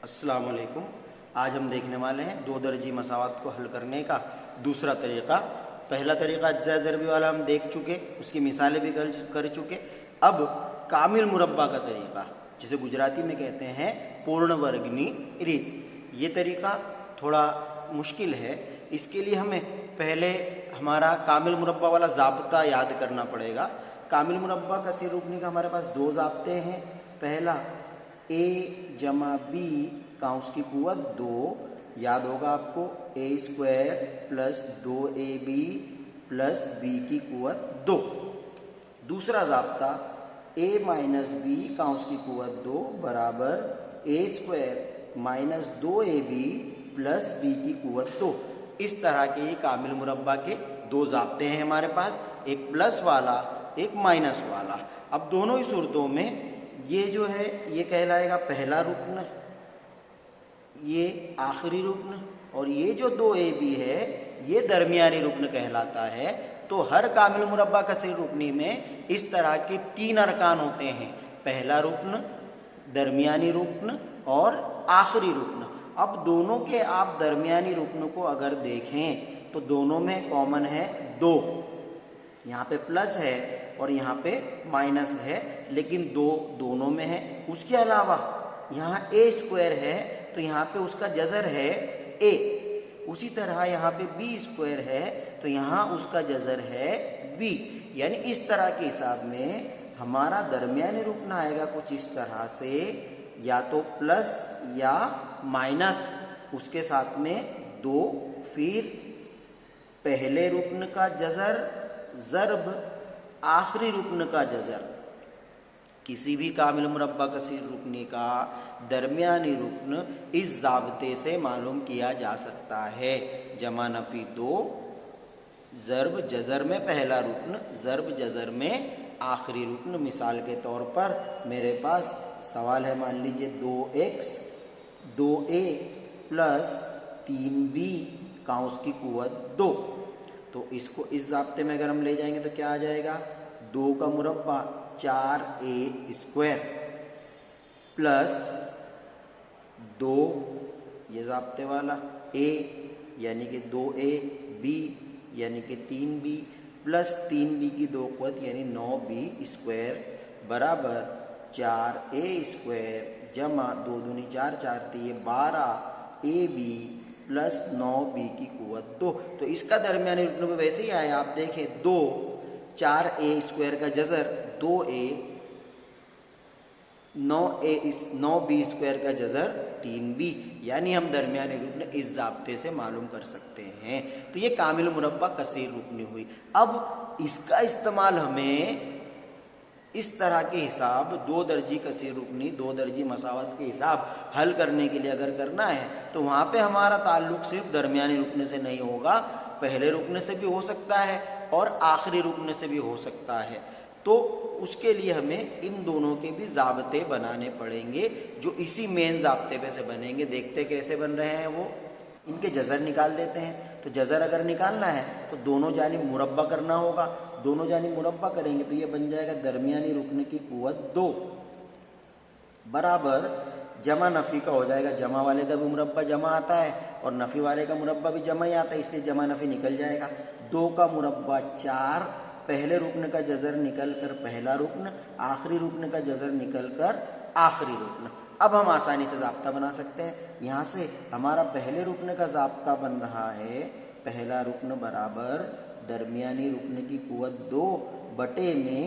अस्सलाम वालेकुम। आज हम देखने वाले हैं दो दर्जी मसावात को हल करने का दूसरा तरीका। पहला तरीका अज्जा ज़रबी वाला हम देख चुके, उसकी मिसालें भी कर चुके। अब कामिल मुरब्बा का तरीका, जिसे गुजराती में कहते हैं पूर्ण वर्गनी रीत। ये तरीका थोड़ा मुश्किल है। इसके लिए हमें पहले हमारा कामिल मुरब्बा वाला ज़ाब्ता याद करना पड़ेगा। कामिल मुरब्बा का सिर रुकने का हमारे पास दो ज़ाब्ते हैं। पहला a जमा b का उसकी कुव्वत 2, याद होगा आपको, a square plus 2ab plus b की कुव्वत 2। दूसरा ज़ाब्ता a माइनस b का उसकी कुव्वत 2 बराबर a square minus 2ab plus b की कुव्वत 2। इस तरह के ये कामिल मुरब्बा के दो ज़ाब्ते हैं हमारे पास, एक प्लस वाला एक माइनस वाला। अब दोनों ही सूरतों में ये जो है ये कहलाएगा पहला रुक्न, ये आखिरी रुक्न, और ये जो 2ab है ये दरमियानी रुक्न कहलाता है। तो हर कामिल मुरब्बा का सिर रुकनी में इस तरह के 3 अरकान होते हैं, पहला रुक्न, दरमियानी रुक्न और आखिरी रुक्न। अब दोनों के आप दरमियानी रुक्न को अगर देखें तो दोनों में कॉमन है 2, यहाँ पे प्लस है और यहाँ पे माइनस है, लेकिन 2 दोनों में है। उसके अलावा यहाँ a स्क्वायर है तो यहाँ पे उसका जज़र है a। उसी तरह यहाँ पे b स्क्वायर है तो यहाँ उसका जज़र है b। यानी इस तरह के हिसाब में हमारा दरमियानी रुकन आएगा कुछ इस तरह से, या तो प्लस या माइनस, उसके साथ में 2, फिर पहले रुकन का जज़र ज़र्ब आखिरी रुकन का जज़र। किसी भी कामिल मुरब्बा का सिर रुकने का दरमियानी रुकन इस ज़ाब्ते से मालूम किया जा सकता है। जमा नफ़ी 2, ज़र्ब जज़र में पहला रुकन, ज़र्ब जज़र में आखिरी रुकन। मिसाल के तौर पर मेरे पास सवाल है, मान लीजिए 2x 2a प्लस 3b का उसकी कुव्वत 2। तो इसको इस ज़ाब्ते में अगर हम ले जाएंगे तो क्या आ जाएगा, 2 का मुरब्बा 4a स्क्वायर प्लस 2, ये ज़ाब्ते वाला, a यानी कि 2a, b यानी कि 3b प्लस 3b की 2 कुव्वत यानी 9b स्क्वायर बराबर 4a स्क्वायर जमा 2 दूनी 4, 4 3 12ab प्लस 9b की कुव्वत 2। तो इसका दरमियानी रुकन में वैसे ही आया, आप देखें 2 4a स्क्वायर का जज़र 2a, 9b स्क्वायर का जज़र 3b, यानी हम दरमियानी रुकन इस ज़ाब्ते से मालूम कर सकते हैं। तो ये कामिल मुरब्बा कसीर रुकनी हुई। अब इसका इस्तेमाल हमें इस तरह के हिसाब, 2 दर्जी कसीर रुकनी, 2 दर्जी मसावत के हिसाब हल करने के लिए अगर करना है तो वहाँ पे हमारा ताल्लुक सिर्फ दरमियानी रुकने से नहीं होगा, पहले रुकने से भी हो सकता है और आखिरी रुकने से भी हो सकता है। तो उसके लिए हमें इन दोनों के भी ज़ाब्ते बनाने पड़ेंगे, जो इसी मेन ज़ाब्ते पे से बनेंगे। देखते कैसे बन रहे हैं वो। इनके जज़र निकाल देते हैं। तो जज़र अगर निकालना है तो दोनों जानिब मुरब्बा करना होगा। दोनों जानिब मुरब्बा करेंगे तो ये बन जाएगा दरमियानी रुकन की कुव्वत 2 बराबर जमा नफ़ी का हो जाएगा। जमा वाले का भी मुरब्बा जमा आता है और नफ़ी वाले का मुरब्बा भी जमा ही आता है, इसलिए जमा नफ़ी निकल जाएगा। 2 का मुरब्बा 4, पहले रुकन का जज़र निकल कर पहला रुकन, आखिरी रुकन का जज़र निकल कर आखिरी रुकन। अब हम आसानी से ज़ाब्ता बना सकते हैं। यहाँ से हमारा पहले रुकन का ज़ाब्ता बन रहा है, पहला रुकन बराबर दरमियानी रुकन की कुव्वत 2 बटे में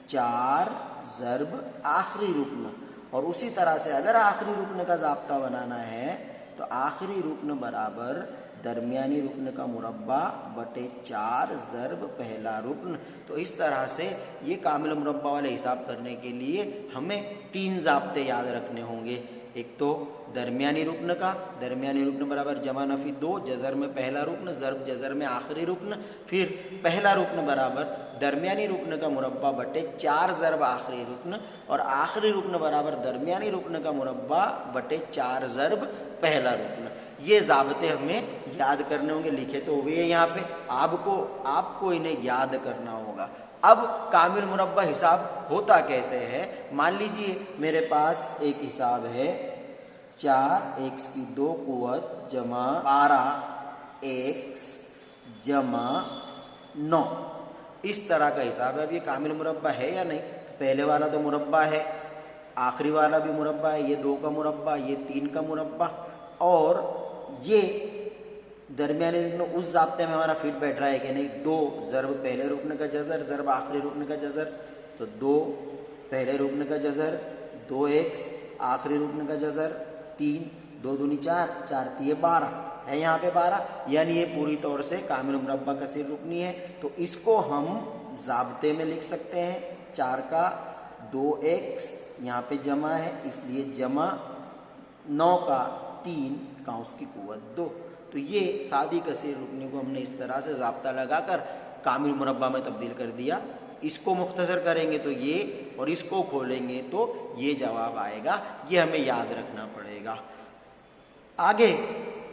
4 ज़र्ब आखिरी रुकन। और उसी तरह से अगर आखिरी रुकन का ज़ाब्ता बनाना है तो आखिरी रुकन बराबर दरमियानी रुकन का मुरब्बा बटे 4 ज़र्ब पहला रुकन। तो इस तरह से ये कामिल मुरब्बा वाले हिसाब करने के लिए हमें 3 ज़ाब्ते याद रखने होंगे। एक तो दरमियानी रुकन का, दरमियानी रुकन बराबर जमा नफ़ी 2, जज़र में पहला रुकन, ज़र्ब जज़र में आखिरी रुकन, फिर पहला रुकन बराबर दरमियानी रुकन का मुरब्बा बटे 4 ज़र्ब आखिरी रुकन, और आखिरी रुकन बराबर दरमियानी रुकन का मुरब्बा बटे 4 ज़र्ब पहला रुकन। ये ज़ाब्ते हमें याद करने होंगे। लिखे तो हुए यहाँ पे, आपको इन्हें याद करना होगा। अब कामिल मुरब्बा हिसाब होता कैसे है। मान लीजिए मेरे पास एक हिसाब है 4x की 2 कुव्वत जमा 12x जमा 9। इस तरह का हिसाब है। अब ये कामिल मुरब्बा है या नहीं? तो पहले वाला तो मुरब्बा है, आखिरी वाला भी मुरब्बा है, ये 2 का मुरब्बा, ये 3 का मुरब्बा, और ये दरमियानी रुकन उस ज़ाब्ते में हमारा फिट बैठ रहा है कि नहीं। 2 ज़र्ब पहले रुकन का जज़र ज़र्ब आखिरी रुकन का जज़र, तो 2 पहले रुकन का जज़र, 2x आखिरी रुकन का जज़र, 3 2 दूनी 4, 4 3 12 है, यहाँ पे 12, यानी ये पूरी तौर से कामिल मुरब्बा कसीर रुकनी है। तो इसको हम ज़ाब्ते में लिख सकते हैं। 4 का 2x यहाँ पे जमा है, इसलिए जमा 9 का 3 काउंस की कुव्वत 2। तो ये सादी कसीर रुकनी को हमने इस तरह से ज़ाब्ता लगाकर कामिल मुरब्बा में तब्दील कर दिया। इसको मुख्तसर करेंगे तो ये, और इसको खोलेंगे तो ये जवाब आएगा। ये हमें याद रखना पड़ेगा। आगे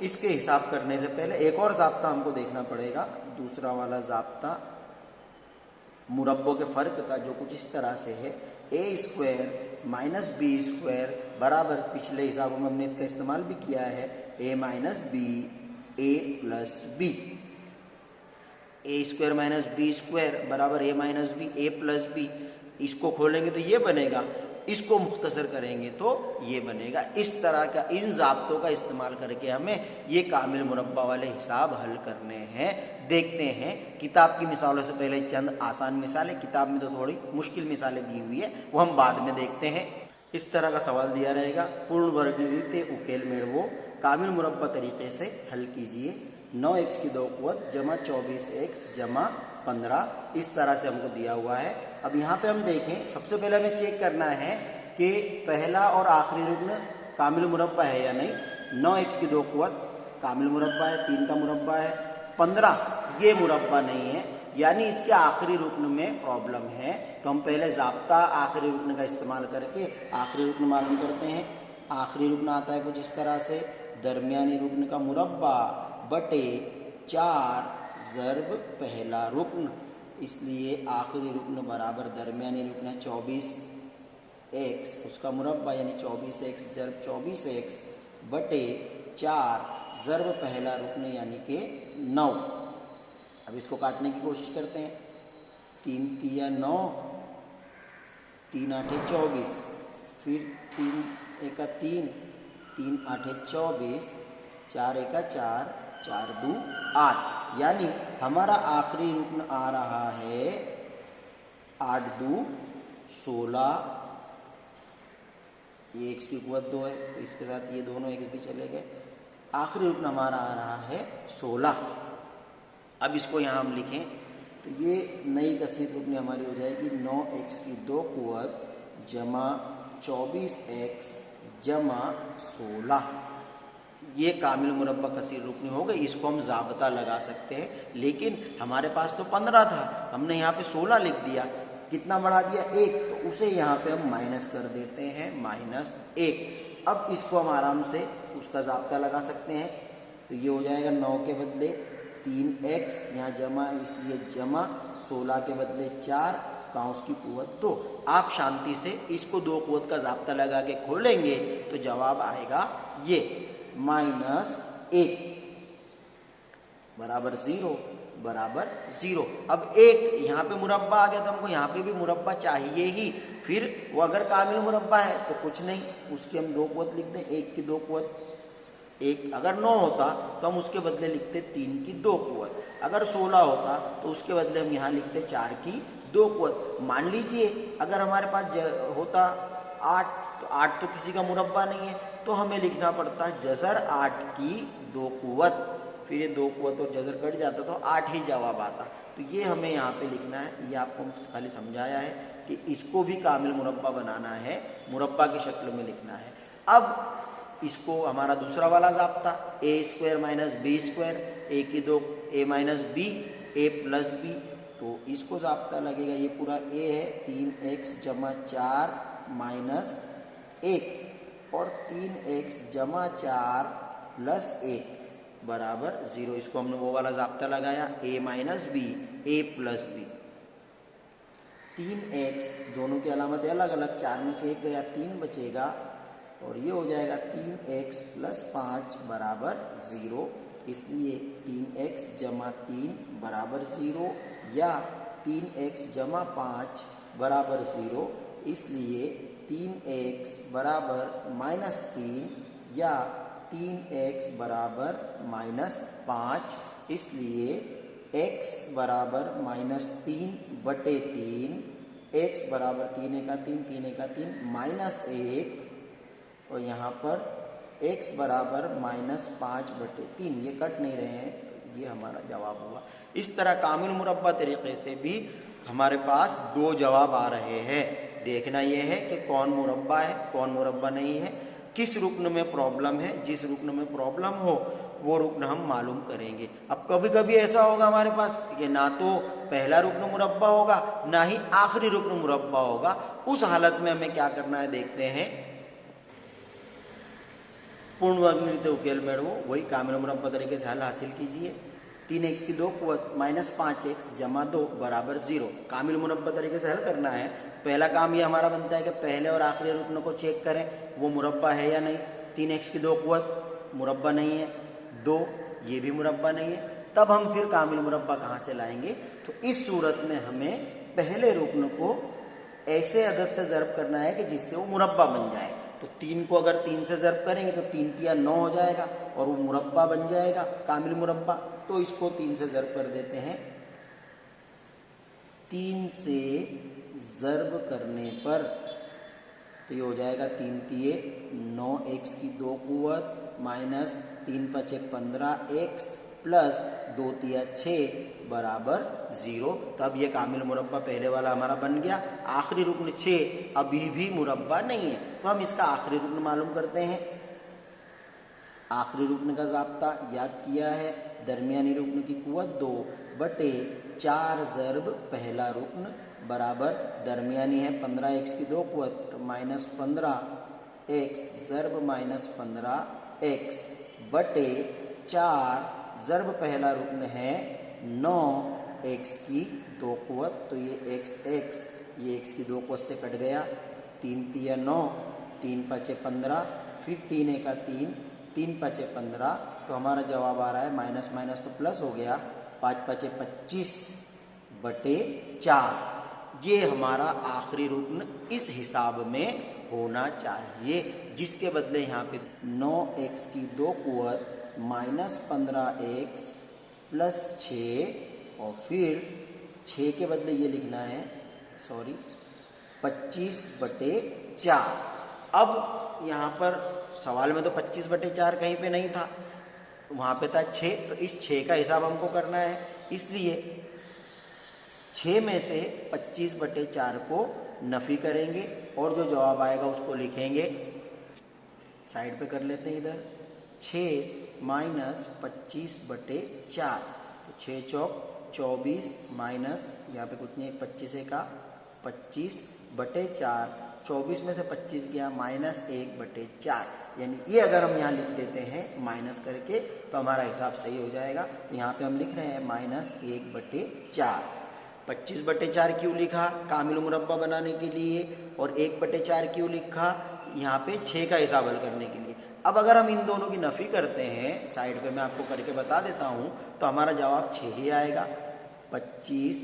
इसके हिसाब करने से पहले एक और ज़ाब्ता हमको देखना पड़ेगा, दूसरा वाला ज़ाब्ता मुरब्बों के फ़र्क का, जो कुछ इस तरह से है। a² माइनस b² बराबर, पिछले हिसाबों में हमने इसका इस्तेमाल भी किया है, a minus b a plus b. a² minus b² बराबर a minus b a plus b. इसको खोलेंगे तो ये बनेगा, इसको मुख्तसर करेंगे तो ये बनेगा। इस तरह का इन ज़ाब्तों का इस्तेमाल करके हमें ये कामिल मुरब्बा वाले हिसाब हल करने हैं। देखते हैं किताब की मिसालों से पहले चंद आसान मिसालें, किताब में तो थोड़ी मुश्किल मिसालें दी हुई है, वो हम बाद में देखते हैं। इस तरह का सवाल दिया रहेगा, पूर्ण वर्ग रीते उकेल मेळवो, कामिल मुरब्बा तरीके से हल कीजिए। 9x की 2 कुव्वत जमा 24x जमा 15, इस तरह से हमको दिया हुआ है। अब यहाँ पे हम देखें, सबसे पहले हमें चेक करना है कि पहला और आखिरी रुकन कामिल मुरब्बा है या नहीं। 9x की 2 कुव्वत कामिल मुरब्बा है, 3 का मुरब्बा है। 15 ये मुरब्बा नहीं है, यानी इसके आखिरी रुकन में प्रॉब्लम है। तो हम पहले ज़ाब्ता आखिरी रुकन का इस्तेमाल करके आखिरी रुकन मालूम करते हैं। आखिरी रुकन आता है कुछ इस तरह से, दरमियानी रुकन का मुरब्बा बटे 4 ज़र्ब पहला रुकन, इसलिए आखिरी रुकन बराबर दरमियानी रुकन है 24x, उसका मुरब्बा यानी 24x ज़र्ब 24x बटे 4 ज़र्ब पहला रुकन यानी कि 9। अब इसको काटने की कोशिश करते हैं। 3 तिया 9, 3 8 24, फिर 3 एका 3, 3 8 24, 4 एका 4, 4 2 8, यानी हमारा आखिरी रुकन आ रहा है 8 2 16। ये x की कुव्वत 2 है, तो इसके साथ ये दोनों x भी चले गए। आखिरी रुकन हमारा आ रहा है 16। अब इसको यहाँ हम लिखें तो ये नई कसीर रुकनी हमारी हो जाएगी 9x की 2 कुव्वत जमा 24x जमा 16। ये कामिल मुरब्बा कसीर रुकनी हो गई। इसको हम ज़ाब्ता लगा सकते हैं, लेकिन हमारे पास तो 15 था, हमने यहाँ पे 16 लिख दिया। कितना बढ़ा दिया? 1, तो उसे यहाँ पे हम माइनस कर देते हैं, -1। अब इसको हम आराम से उसका ज़ाब्ता लगा सकते हैं। तो ये हो जाएगा 9 के बदले 3x, यहाँ जमा है इसलिए जमा, 16 के बदले 4 काउंस की कुव्वत 2। आप शांति से इसको 2 कुव्वत का ज़ाब्ता लगा के खोलेंगे तो जवाब आएगा ये -1 बराबर 0 बराबर 0। अब एक यहाँ पे मुरब्बा आ गया तो हमको यहाँ पे भी मुरब्बा चाहिए ही। फिर वो अगर कामिल मुरब्बा है तो कुछ नहीं, उसकी हम 2 कुव्वत लिख दें, 1 की 2 कुव्वत। 1 अगर 9 होता तो हम उसके बदले लिखते 3 की 2 कुव्वत। अगर 16 होता तो उसके बदले हम यहाँ लिखते 4 की 2 कुव्वत। मान लीजिए अगर हमारे पास होता 8, तो 8 तो किसी का मुरब्बा नहीं है, तो हमें लिखना पड़ता जज़र 8 की 2 कुव्वत। फिर ये 2 कुव्वत और जज़र कट जाता तो 8 ही जवाब आता। तो ये हमें यहाँ पे लिखना है। ये आपको खाली समझाया है कि इसको भी कामिल मुरब्बा बनाना है, मुरब्बा की शक्ल में लिखना है। अब इसको हमारा दूसरा वाला ज़ाब्ता a² माइनस b², a की 2 a minus b a plus b, तो इसको ज़ाब्ता लगेगा। ये पूरा a है, 3x जमा 4 माइनस 1 और 3x जमा 4 प्लस 1 बराबर 0। इसको हमने वो वाला ज़ाब्ता लगाया, a minus b a plus b। 3x दोनों की अलामतें अलग अलग, 4 में से 1 गया, 3 बचेगा, और ये हो जाएगा 3x प्लस 5 बराबर 0। इसलिए 3x जमा 3 बराबर 0 या 3x जमा 5 बराबर 0। इसलिए 3x बराबर -3 या 3x बराबर -5। इसलिए x बराबर -3 बटे 3, x बराबर 3 का 3, 3 का 3 -1, और यहाँ पर x बराबर -5 बटे 3। ये कट नहीं रहे हैं, ये हमारा जवाब हुआ। इस तरह कामिल मुरब्बा तरीके से भी हमारे पास दो जवाब आ रहे हैं। देखना यह है कि कौन मुरब्बा है, कौन मुरब्बा नहीं है, किस रुक्न में प्रॉब्लम है। जिस रुक्न में प्रॉब्लम हो वो रुक्न हम मालूम करेंगे। अब कभी कभी ऐसा होगा हमारे पास कि ना तो पहला रुक्न मुरब्बा होगा ना ही आखिरी रुक्न मुरब्बा होगा। उस हालत में हमें क्या करना है देखते हैं। पूर्ण वर्ग उकेल मेड़वो, वही कामिल मुरब्बा तरीके से हल हासिल कीजिए। 3x की 2 कुवत -5x जमा 2 बराबर 0। कामिल मुरब्बा तरीके से हल करना है। पहला काम ये हमारा बनता है कि पहले और आखिरी रुक्न को चेक करें वो मुरब्बा है या नहीं। 3x की 2 कुवत मुरब्बा नहीं है, 2 ये भी मुरब्बा नहीं है। तब हम फिर कामिल मुरब्बा कहाँ से लाएंगे? तो इस सूरत में हमें पहले रुक्न को ऐसे अदद से ज़र्ब करना है कि जिससे वो मुरब्बा बन जाए। तो 3 को अगर 3 से ज़र्ब करेंगे तो 3 तिया 9 हो जाएगा और वो मुरब्बा बन जाएगा, कामिल मुरब्बा। तो इसको 3 से ज़र्ब कर देते हैं। 3 से ज़र्ब करने पर तो ये हो जाएगा 3 तिये 9x की 2 कुवत -3 पचे 15x प्लस 2 तिया 6 बराबर 0। तब ये कामिल मुरब्बा पहले वाला हमारा बन गया। आखिरी रुक्न 6 अभी भी मुरब्बा नहीं है, तो हम इसका आखिरी रुक्न मालूम करते हैं। आखिरी रुक्न का ज़ाब्ता याद किया है, दरमियानी रुक्न की कुवत 2 बटे 4 ज़र्ब पहला रुक्न बराबर दरमियानी है 15x की 2 कुवत -15x ज़र्ब -15x बटे 4 ज़र्ब पहला रुक्न है 9x की 2 कुवत। तो ये x ये x की 2 कुवत से कट गया। 3 तिया 9, 3 पचे 15, फिर 3 का 3, 3 पचे 15। तो हमारा जवाब आ रहा है माइनस माइनस तो प्लस हो गया, 5 पचे 25 बटे 4। ये हमारा आखिरी रुक्न इस हिसाब में होना चाहिए, जिसके बदले यहाँ पे 9x की 2 कुवत -15x प्लस 6 और फिर 6 के बदले ये लिखना है 25 बटे 4। अब यहाँ पर सवाल में तो 25 बटे 4 कहीं पे नहीं था, वहाँ पे था 6। तो इस 6 का हिसाब हमको करना है, इसलिए 6 में से 25 बटे 4 को नफ़ी करेंगे और जो जवाब आएगा उसको लिखेंगे। साइड पे कर लेते हैं इधर। 6 माइनस 25 बटे 4, तो 6 चौक 24 माइनस यहाँ पे कुछ नहीं, 25 का 25 बटे 4, 24 में से 25 गया -1 बटे 4। यानी ये अगर हम यहाँ लिख देते हैं माइनस करके तो हमारा हिसाब सही हो जाएगा। तो यहाँ पे हम लिख रहे हैं -1 बटे 4। 25 बटे 4 क्यों लिखा? कामिल मुरब्बा बनाने के लिए। और 1 बटे 4 क्यों लिखा? यहाँ पे 6 का हिसाब हल करने के लिए। अब अगर हम इन दोनों की नफ़ी करते हैं, साइड पे मैं आपको करके बता देता हूँ, तो हमारा जवाब 6 ही आएगा। 25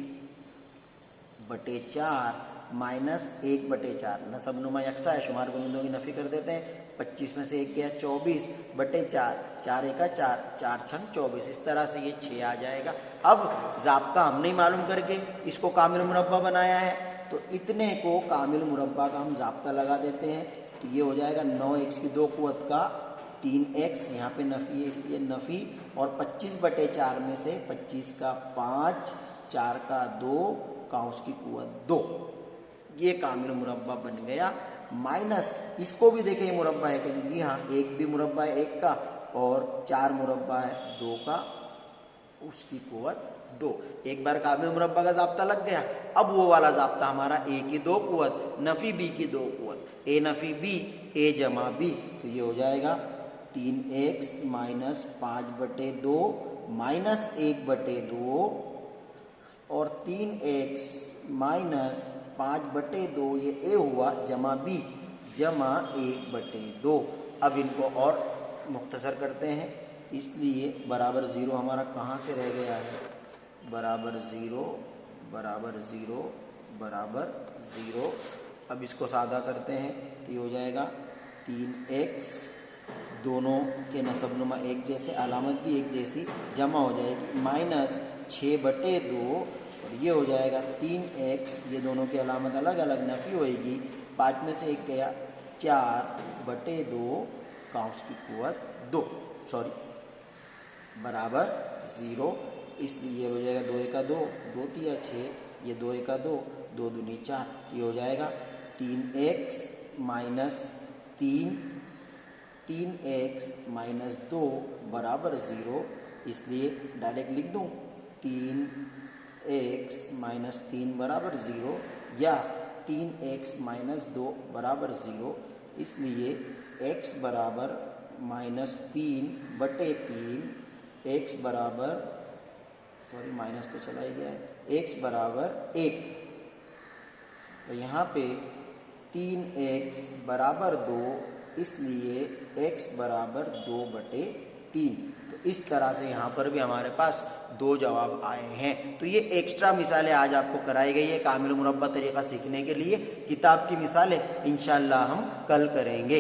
बटे 4 माइनस 1 बटे 4, नसब नुमा यकसा है, शुमार गुनिंदों की नफ़ी कर देते हैं। 25 में से 1 गया 24 बटे 4, 4 1 4, 4 6 24। इस तरह से ये 6 आ जाएगा। अब ज़ाब्ता हमने ही मालूम करके इसको कामिल मुरब्बा बनाया है, तो इतने को कामिल मुरब्बा का हम ज़ाब्ता लगा देते हैं। तो ये हो जाएगा 9x की 2 कुवत का 3x, यहाँ पे नफ़ी है इसलिए नफ़ी, और 25 बटे 4 में से 25 का 5, 4 का 2, काउंस की कुवत 2। ये कामिल मुरब्बा बन गया। माइनस इसको भी देखें मुरब्बा है कि नहीं? जी हाँ, 1 भी मुरब्बा है 1 का और 4 मुरब्बा है 2 का, उसकी कुवत 2। एक बार कामिल मुरब्बा का ज़ाब्ता लग गया। अब वो वाला ज़ाब्ता हमारा a की 2 कुवत नफ़ी b की 2 कुवत, a नफ़ी b a जमा b। तो ये हो जाएगा 3x माइनस 5 बटे 2 माइनस 1 बटे 2 और 3x माइनस 5 बटे 2 ये a हुआ जमा b जमा 1/2। अब इनको और मुख्तसर करते हैं, इसलिए बराबर 0 हमारा कहाँ से रह गया है, बराबर 0 बराबर 0 बराबर 0। अब इसको सादा करते हैं तो ये हो जाएगा 3x, दोनों के नसबनुमा एक जैसे, अलामत भी एक जैसी, जमा हो जाएगी माइनस 6/2 और ये हो जाएगा 3x, ये दोनों की अलामत अलग अलग नफ़ी होएगी, 5 में से 1 गया, 4/2 काउंस की कुव्वत 2 बराबर 0। इसलिए ये हो जाएगा 2 1 2, 2 3 6, ये 2 1 2, 2 दूनी 4, ये हो जाएगा 3x माइनस 3x माइनस 2 बराबर 0। इसलिए डायरेक्ट लिख दूँ 3x माइनस 3 बराबर 0 या 3x माइनस 2 बराबर 0। इसलिए x बराबर -3/3, x बराबर, सॉरी माइनस तो चला ही गया है, x बराबर 1। तो यहाँ पे 3x बराबर 2, इसलिए x बराबर 2/3। तो इस तरह से यहाँ पर भी हमारे पास 2 जवाब आए हैं। तो ये एक्स्ट्रा मिसालें आज आपको कराई गई है कामिल मुरब्बा तरीका सीखने के लिए। किताब की मिसालें इंशाअल्लाह हम कल करेंगे।